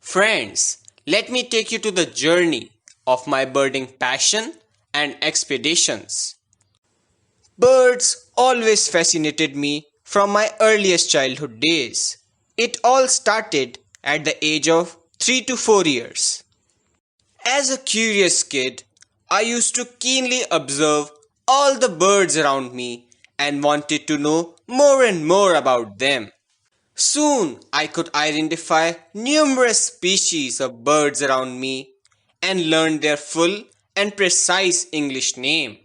Friends, let me take you to the journey of my birding passion and expeditions. Birds always fascinated me from my earliest childhood days. It all started at the age of 3 to 4 years. As a curious kid, I used to keenly observe all the birds around me and wanted to know more and more about them. Soon I could identify numerous species of birds around me and learn their full and precise English name,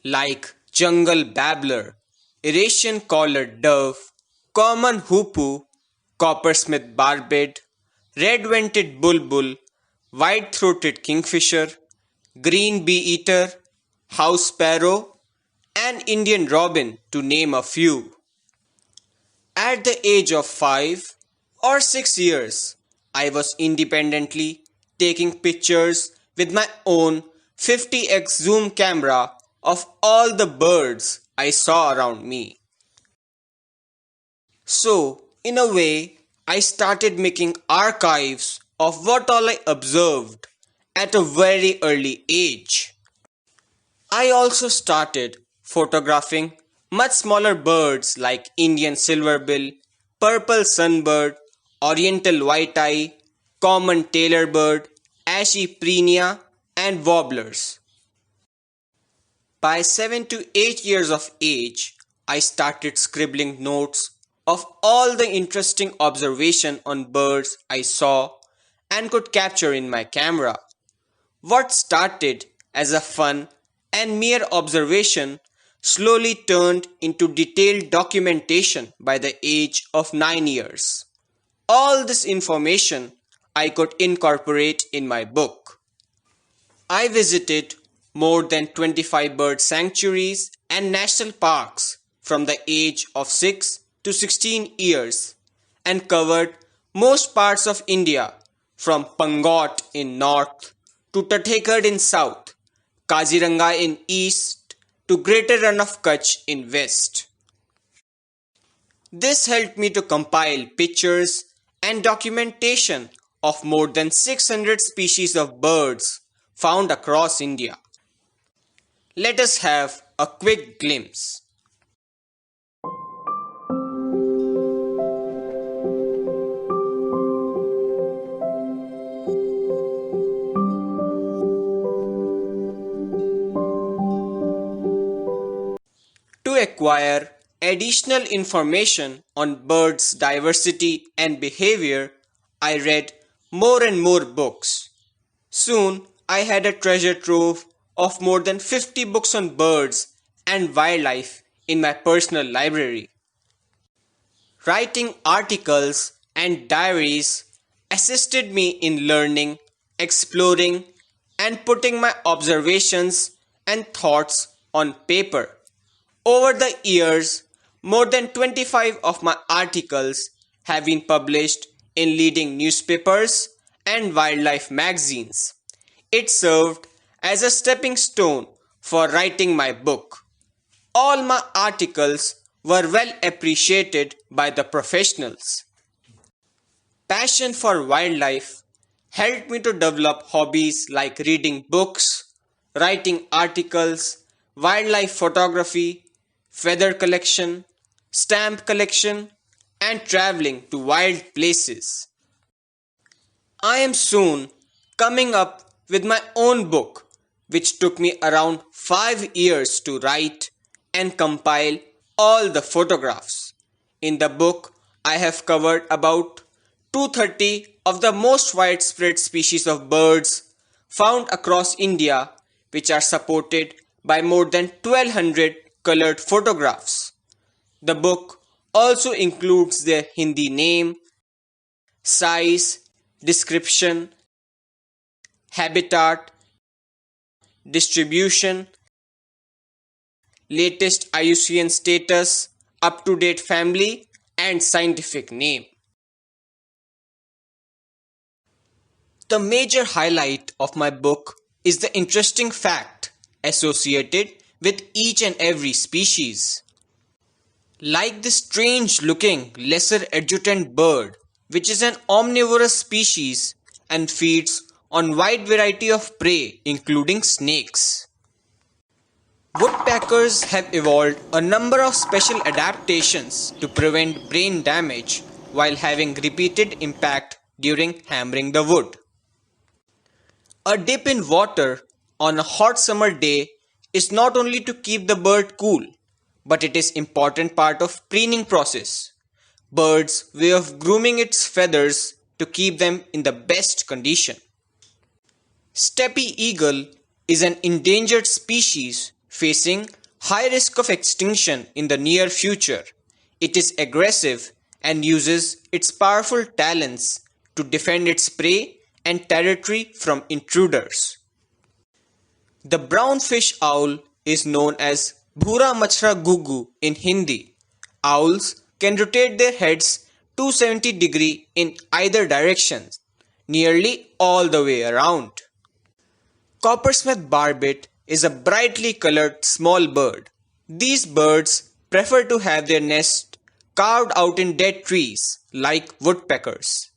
like jungle babbler, Eurasian collared dove, common hoopoe, coppersmith barbet, red-vented bulbul, white-throated kingfisher, green bee-eater, house sparrow, and Indian robin, to name a few. At the age of 5 or 6 years, I was independently taking pictures with my own 50x zoom camera of all the birds I saw around me. So, in a way, I started making archives of what all I observed at a very early age. I also started photographing much smaller birds like Indian silverbill, purple sunbird, oriental white-eye, common tailor bird, ashy prenia, and warblers. By 7 to 8 years of age, I started scribbling notes of all the interesting observation on birds I saw and could capture in my camera. What started as a fun and mere observation slowly turned into detailed documentation by the age of 9 years. All this information I could incorporate in my book. I visited more than 25 bird sanctuaries and national parks from the age of 6 to 16 years and covered most parts of India from Pangot in north to Tattekad in south, Kaziranga in east to Greater Run of Kutch in west. This helped me to compile pictures and documentation of more than 600 species of birds found across India. Let us have a quick glimpse. To acquire additional information on birds' diversity and behavior, I read more and more books. Soon, I had a treasure trove of more than 50 books on birds and wildlife in my personal library. Writing articles and diaries assisted me in learning, exploring, and putting my observations and thoughts on paper. Over the years, more than 25 of my articles have been published in leading newspapers and wildlife magazines. It served as a stepping stone for writing my book. All my articles were well appreciated by the professionals. Passion for wildlife helped me to develop hobbies like reading books, writing articles, wildlife photography, feather collection, stamp collection, and traveling to wild places. I am soon coming up with my own book, which took me around 5 years to write and compile all the photographs. In the book, I have covered about 230 of the most widespread species of birds found across India, which are supported by more than 1200 colored photographs. The book also includes their Hindi name, size, description, habitat, distribution, latest IUCN status, up-to-date family, and scientific name. The major highlight of my book is the interesting fact associated with each and every species. Like this strange looking lesser adjutant bird which is an omnivorous species and feeds on wide variety of prey including snakes. Woodpeckers have evolved a number of special adaptations to prevent brain damage while having repeated impact during hammering the wood. A dip in water on a hot summer day is not only to keep the bird cool, but it is important part of preening process. Bird's way of grooming its feathers to keep them in the best condition. Steppe eagle is an endangered species facing high risk of extinction in the near future. It is aggressive and uses its powerful talons to defend its prey and territory from intruders. The brownfish owl is known as Bhura Machra Gugu in Hindi. Owls can rotate their heads 270 in either direction, nearly all the way around. Coppersmith barbet is a brightly colored small bird. These birds prefer to have their nest carved out in dead trees like woodpeckers.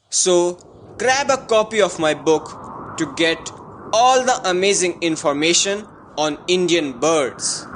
So, grab a copy of my book to get all the amazing information on Indian birds.